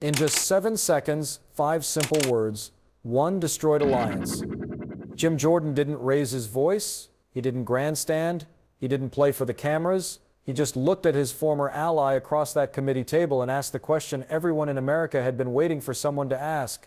In just 7 seconds, 5 simple words, one destroyed alliance. Jim Jordan didn't raise his voice, he didn't grandstand, he didn't play for the cameras, he just looked at his former ally across that committee table and asked the question everyone in America had been waiting for someone to ask.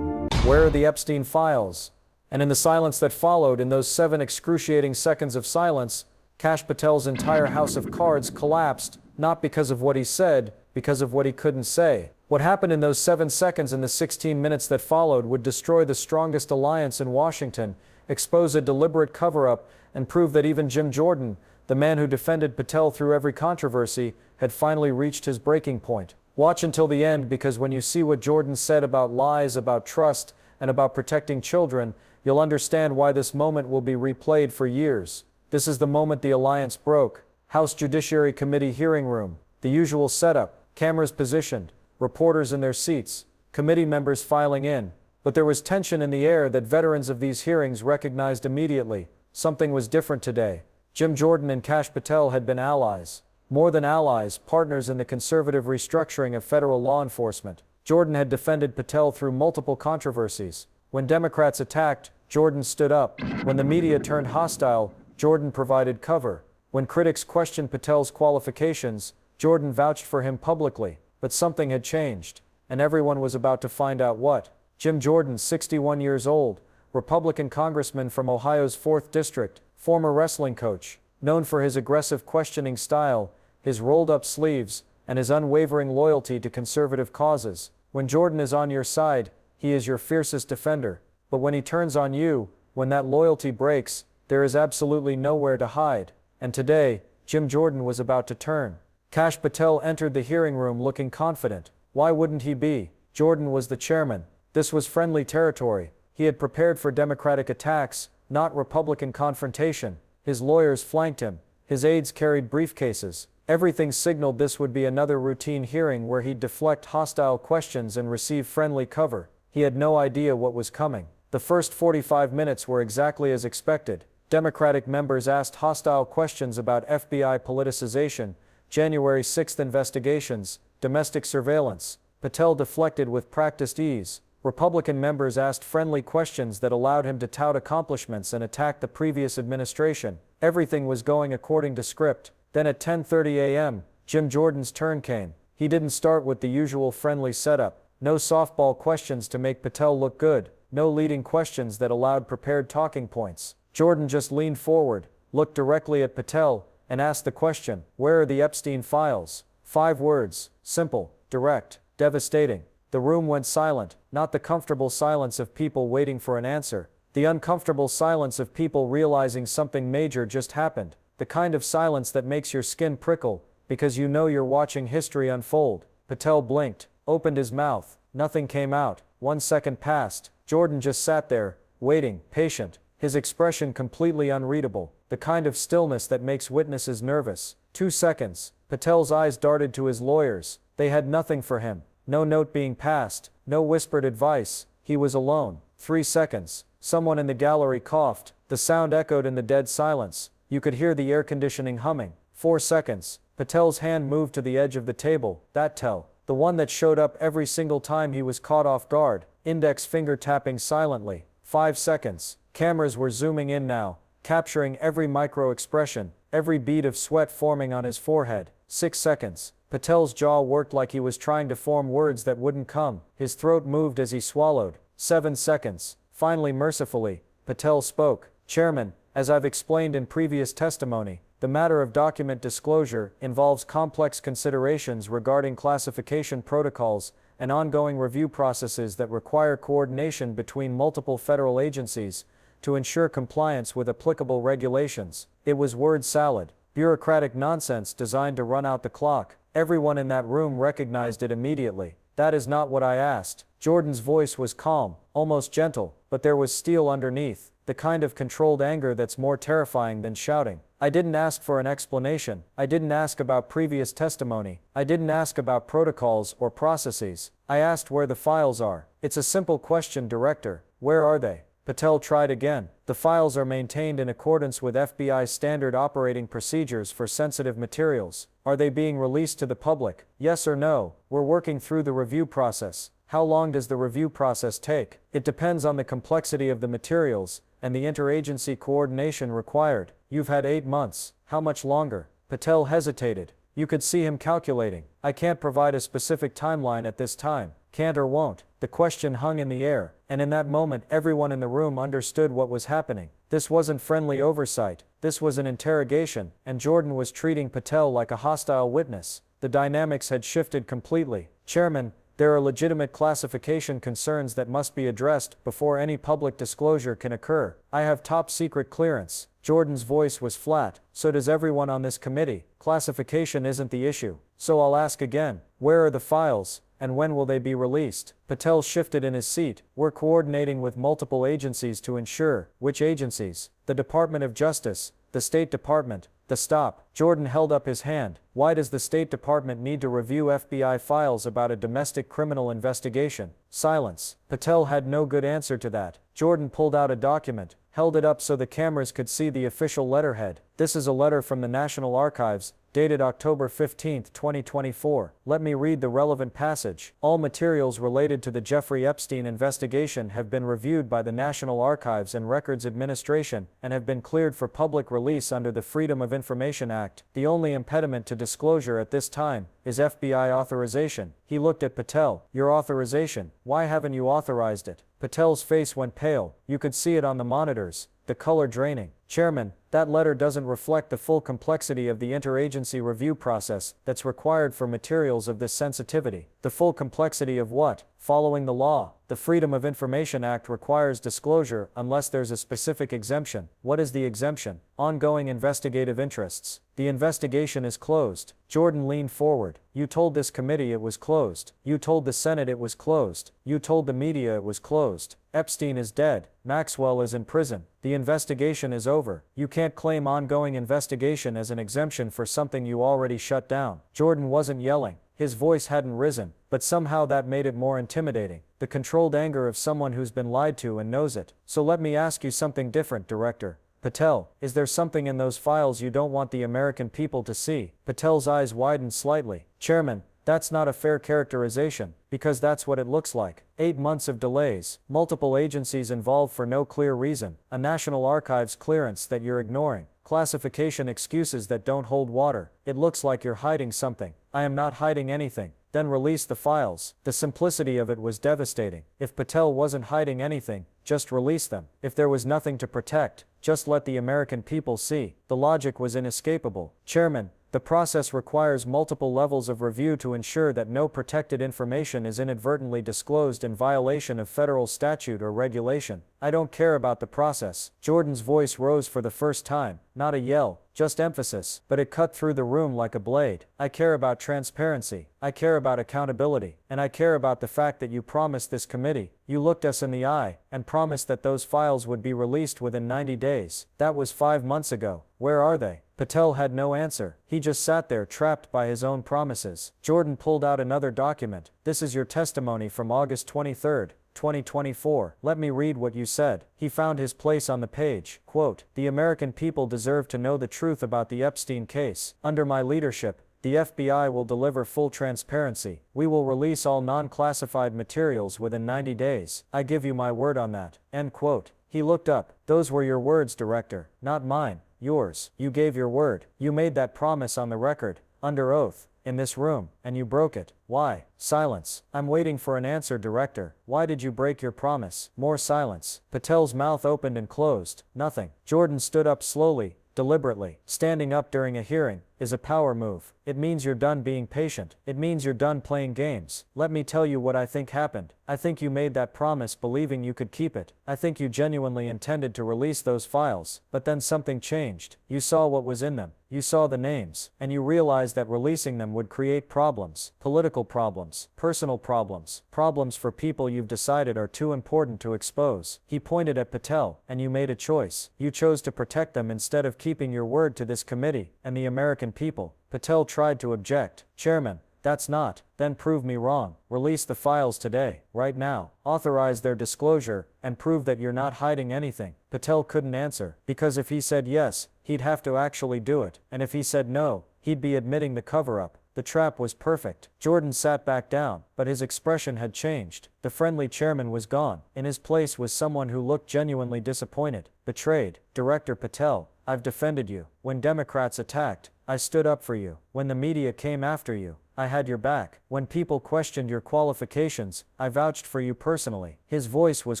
Where are the Epstein files? And in the silence that followed, in those 7 excruciating seconds of silence, Kash Patel's entire house of cards collapsed, not because of what he said, because of what he couldn't say. What happened in those 7 seconds and the 16 minutes that followed would destroy the strongest alliance in Washington, expose a deliberate cover-up, and prove that even Jim Jordan, the man who defended Patel through every controversy, had finally reached his breaking point. Watch until the end, because when you see what Jordan said about lies, about trust, and about protecting children, you'll understand why this moment will be replayed for years. This is the moment the alliance broke. House Judiciary Committee hearing room. The usual setup. Cameras positioned. Reporters in their seats. Committee members filing in. But there was tension in the air that veterans of these hearings recognized immediately. Something was different today. Jim Jordan and Kash Patel had been allies. More than allies, partners in the conservative restructuring of federal law enforcement. Jordan had defended Patel through multiple controversies. When Democrats attacked, Jordan stood up. When the media turned hostile, Jordan provided cover. When critics questioned Patel's qualifications, Jordan vouched for him publicly. But something had changed, and everyone was about to find out what. Jim Jordan, 61 years old, Republican congressman from Ohio's 4th District, former wrestling coach, known for his aggressive questioning style, his rolled-up sleeves, and his unwavering loyalty to conservative causes. When Jordan is on your side, he is your fiercest defender. But when he turns on you, when that loyalty breaks, there is absolutely nowhere to hide. And today, Jim Jordan was about to turn. Kash Patel entered the hearing room looking confident. Why wouldn't he be? Jordan was the chairman. This was friendly territory. He had prepared for Democratic attacks, not Republican confrontation. His lawyers flanked him. His aides carried briefcases. Everything signaled this would be another routine hearing where he'd deflect hostile questions and receive friendly cover. He had no idea what was coming. The first 45 minutes were exactly as expected. Democratic members asked hostile questions about FBI politicization, January 6th investigations, domestic surveillance. Patel deflected with practiced ease. Republican members asked friendly questions that allowed him to tout accomplishments and attack the previous administration. Everything was going according to script. Then at 10:30 a.m., Jim Jordan's turn came. He didn't start with the usual friendly setup. No softball questions to make Patel look good. No leading questions that allowed prepared talking points. Jordan just leaned forward, looked directly at Patel, and asked the question, where are the Epstein files? 5 words, simple, direct, devastating. The room went silent, not the comfortable silence of people waiting for an answer. The uncomfortable silence of people realizing something major just happened. The kind of silence that makes your skin prickle, because you know you're watching history unfold. Patel blinked, opened his mouth. Nothing came out. 1 second passed. Jordan just sat there, waiting, patient. His expression completely unreadable. The kind of stillness that makes witnesses nervous. 2 seconds. Patel's eyes darted to his lawyers. They had nothing for him. No note being passed. No whispered advice. He was alone. 3 seconds. Someone in the gallery coughed. The sound echoed in the dead silence. You could hear the air conditioning humming. 4 seconds. Patel's hand moved to the edge of the table. That tell. The one that showed up every single time he was caught off guard. Index finger tapping silently. 5 seconds. Cameras were zooming in now, capturing every micro-expression, every bead of sweat forming on his forehead. 6 seconds. Patel's jaw worked like he was trying to form words that wouldn't come. His throat moved as he swallowed. 7 seconds. Finally, mercifully, Patel spoke. Chairman, as I've explained in previous testimony, the matter of document disclosure involves complex considerations regarding classification protocols and ongoing review processes that require coordination between multiple federal agencies to ensure compliance with applicable regulations. It was word salad, bureaucratic nonsense designed to run out the clock. Everyone in that room recognized it immediately. That is not what I asked. Jordan's voice was calm, almost gentle, but there was steel underneath, the kind of controlled anger that's more terrifying than shouting. I didn't ask for an explanation. I didn't ask about previous testimony. I didn't ask about protocols or processes. I asked where the files are. It's a simple question, Director. Where are they? Patel tried again. The files are maintained in accordance with FBI standard operating procedures for sensitive materials. Are they being released to the public? Yes or no? We're working through the review process. How long does the review process take? It depends on the complexity of the materials and the interagency coordination required. You've had 8 months. How much longer? Patel hesitated. You could see him calculating. I can't provide a specific timeline at this time. Can't or won't. The question hung in the air, and in that moment everyone in the room understood what was happening. This wasn't friendly oversight. This was an interrogation, and Jordan was treating Patel like a hostile witness. The dynamics had shifted completely. Chairman, there are legitimate classification concerns that must be addressed before any public disclosure can occur. I have top secret clearance. Jordan's voice was flat. So does everyone on this committee. Classification isn't the issue. So I'll ask again, where are the files, and when will they be released? Patel shifted in his seat. We're coordinating with multiple agencies to ensure. Which agencies? The Department of Justice, the State Department. The stop. Jordan held up his hand. Why does the State Department need to review FBI files about a domestic criminal investigation? Silence. Patel had no good answer to that. Jordan pulled out a document, held it up so the cameras could see the official letterhead. This is a letter from the National Archives, dated October 15, 2024. Let me read the relevant passage. All materials related to the Jeffrey Epstein investigation have been reviewed by the National Archives and Records Administration and have been cleared for public release under the Freedom of Information Act. The only impediment to disclosure at this time is FBI authorization. He looked at Patel. Your authorization? Why haven't you authorized it? Patel's face went pale. You could see it on the monitors, the color draining. Chairman, that letter doesn't reflect the full complexity of the interagency review process that's required for materials of this sensitivity. The full complexity of what? Following the law. The Freedom of Information Act requires disclosure unless there's a specific exemption. What is the exemption? Ongoing investigative interests. The investigation is closed. Jordan leaned forward. You told this committee it was closed. You told the Senate it was closed. You told the media it was closed. Epstein is dead. Maxwell is in prison. The investigation is over. You can't claim ongoing investigation as an exemption for something you already shut down. Jordan wasn't yelling. His voice hadn't risen, but somehow that made it more intimidating. The controlled anger of someone who's been lied to and knows it. So let me ask you something different, Director. Patel, is there something in those files you don't want the American people to see? Patel's eyes widened slightly. Chairman, that's not a fair characterization, because that's what it looks like. 8 months of delays, multiple agencies involved for no clear reason, a National Archives clearance that you're ignoring, classification excuses that don't hold water. It looks like you're hiding something. I am not hiding anything. Then release the files. The simplicity of it was devastating. If Patel wasn't hiding anything, just release them. If there was nothing to protect, just let the American people see. The logic was inescapable. Chairman, the process requires multiple levels of review to ensure that no protected information is inadvertently disclosed in violation of federal statute or regulation. I don't care about the process. Jordan's voice rose for the first time, not a yell, just emphasis, but it cut through the room like a blade. I care about transparency. I care about accountability. And I care about the fact that you promised this committee. You looked us in the eye and promised that those files would be released within 90 days. That was 5 months ago. Where are they? Patel had no answer. He just sat there trapped by his own promises. Jordan pulled out another document. This is your testimony from August 23, 2024. Let me read what you said. He found his place on the page. Quote, the American people deserve to know the truth about the Epstein case. Under my leadership, the FBI will deliver full transparency. We will release all non-classified materials within 90 days. I give you my word on that. End quote. He looked up. Those were your words, Director, not mine. Yours. You gave your word. You made that promise on the record, under oath, in this room, and you broke it. Why? Silence. I'm waiting for an answer, Director. Why did you break your promise? More silence. Patel's mouth opened and closed. Nothing. Jordan stood up slowly, deliberately. Standing up during a hearing is a power move. It means you're done being patient. It means you're done playing games. Let me tell you what I think happened. I think you made that promise believing you could keep it. I think you genuinely intended to release those files, but then something changed. You saw what was in them. You saw the names, and you realized that releasing them would create problems. Political problems, personal problems, problems for people you've decided are too important to expose. He pointed at Patel, and you made a choice. You chose to protect them instead of keeping your word to this committee and the American people. Patel tried to object. Chairman, That's not. Then prove me wrong. Release the files today, right now. Authorize their disclosure, and prove that you're not hiding anything. Patel couldn't answer, because if he said yes, he'd have to actually do it, and if he said no, he'd be admitting the cover-up. The trap was perfect. Jordan sat back down, but his expression had changed. The friendly chairman was gone. In his place was someone who looked genuinely disappointed, betrayed. Director Patel, I've defended you. When Democrats attacked, I stood up for you. When the media came after you, I had your back. When people questioned your qualifications, I vouched for you personally. His voice was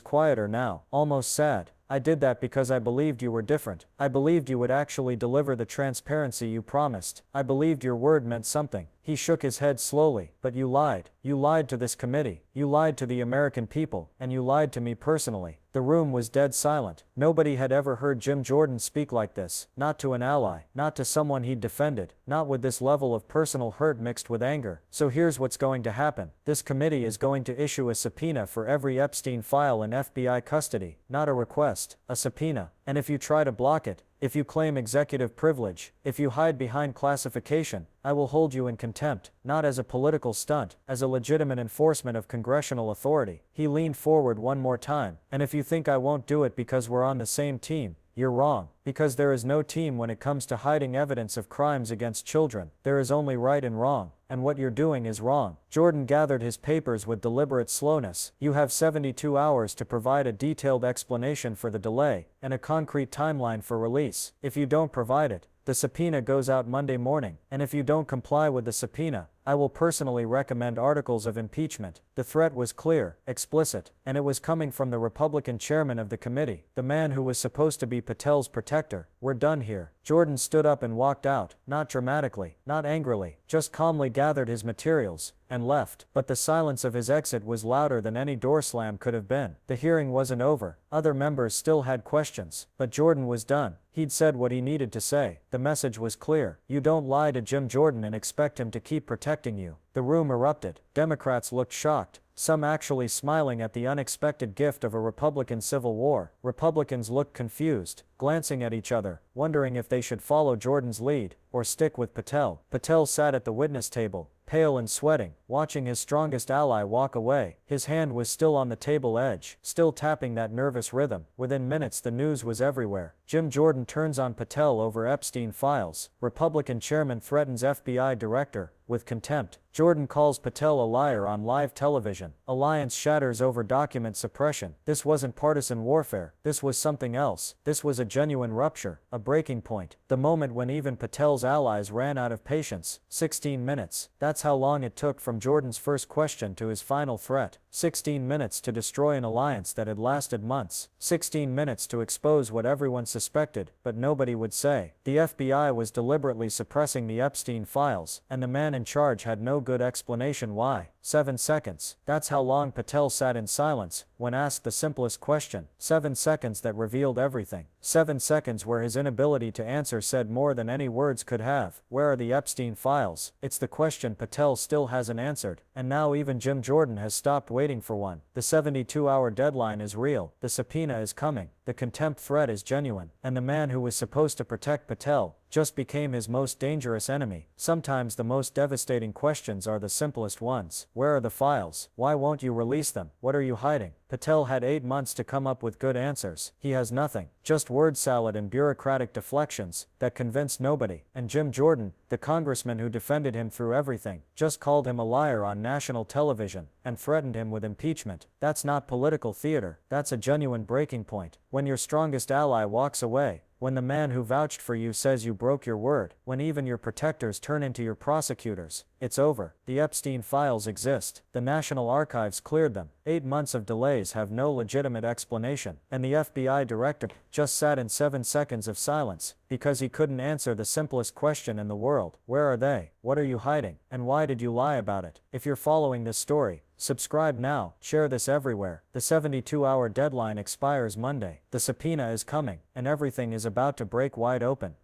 quieter now, almost sad. I did that because I believed you were different. I believed you would actually deliver the transparency you promised. I believed your word meant something. He shook his head slowly. But you lied. You lied to this committee. You lied to the American people. And you lied to me personally. The room was dead silent. Nobody had ever heard Jim Jordan speak like this. Not to an ally. Not to someone he'd defended. Not with this level of personal hurt mixed with anger. So here's what's going to happen. This committee is going to issue a subpoena for every Epstein file in FBI custody. Not a request. A subpoena. And if you try to block it, if you claim executive privilege, if you hide behind classification, I will hold you in contempt, not as a political stunt, as a legitimate enforcement of congressional authority. He leaned forward one more time. And if you think I won't do it because we're on the same team, you're wrong. Because there is no team when it comes to hiding evidence of crimes against children. There is only right and wrong. And what you're doing is wrong. Jordan gathered his papers with deliberate slowness. You have 72 hours to provide a detailed explanation for the delay, and a concrete timeline for release. If you don't provide it, the subpoena goes out Monday morning, and if you don't comply with the subpoena, I will personally recommend articles of impeachment. The threat was clear, explicit, and it was coming from the Republican chairman of the committee, the man who was supposed to be Patel's protector. We're done here. Jordan stood up and walked out, not dramatically, not angrily, just calmly gathered his materials, and left. But the silence of his exit was louder than any door slam could have been. The hearing wasn't over. Other members still had questions, but Jordan was done. He'd said what he needed to say. The message was clear. You don't lie to Jim Jordan and expect him to keep protecting you. The room erupted. Democrats looked shocked, some actually smiling at the unexpected gift of a Republican civil war. Republicans looked confused, glancing at each other, wondering if they should follow Jordan's lead, or stick with Patel. Patel sat at the witness table, pale and sweating, watching his strongest ally walk away. His hand was still on the table edge, still tapping that nervous rhythm. Within minutes the news was everywhere. Jim Jordan turns on Patel over Epstein files. Republican chairman threatens FBI director with contempt. Jordan calls Patel a liar on live television. Alliance shatters over document suppression. This wasn't partisan warfare. This was something else. This was a genuine rupture, a breaking point. The moment when even Patel's allies ran out of patience. 16 minutes. That's how long it took from Jordan's first question to his final threat. 16 minutes to destroy an alliance that had lasted months. 16 minutes to expose what everyone suspected, but nobody would say. The FBI was deliberately suppressing the Epstein files, and the man in charge had no good explanation why. 7 seconds. That's how long Patel sat in silence when asked the simplest question. 7 seconds that revealed everything. 7 seconds where his inability to answer said more than any words could have. Where are the Epstein files? It's the question Patel still hasn't answered, and now even Jim Jordan has stopped waiting for one. The 72-hour deadline is real. The subpoena is coming. The contempt threat is genuine, and the man who was supposed to protect Patel just became his most dangerous enemy. Sometimes the most devastating questions are the simplest ones. Where are the files? Why won't you release them? What are you hiding? Patel had 8 months to come up with good answers. He has nothing. Just word salad and bureaucratic deflections that convinced nobody. And Jim Jordan, the congressman who defended him through everything, just called him a liar on national television and threatened him with impeachment. That's not political theater. That's a genuine breaking point. When your strongest ally walks away, when the man who vouched for you says you broke your word, when even your protectors turn into your prosecutors, it's over. The Epstein files exist. The National Archives cleared them. 8 months of delays have no legitimate explanation. And the FBI director just sat in 7 seconds of silence because he couldn't answer the simplest question in the world. Where are they? What are you hiding? And why did you lie about it? If you're following this story, subscribe now. Share this everywhere. The 72-hour deadline expires Monday. The subpoena is coming, and everything is about to break wide open.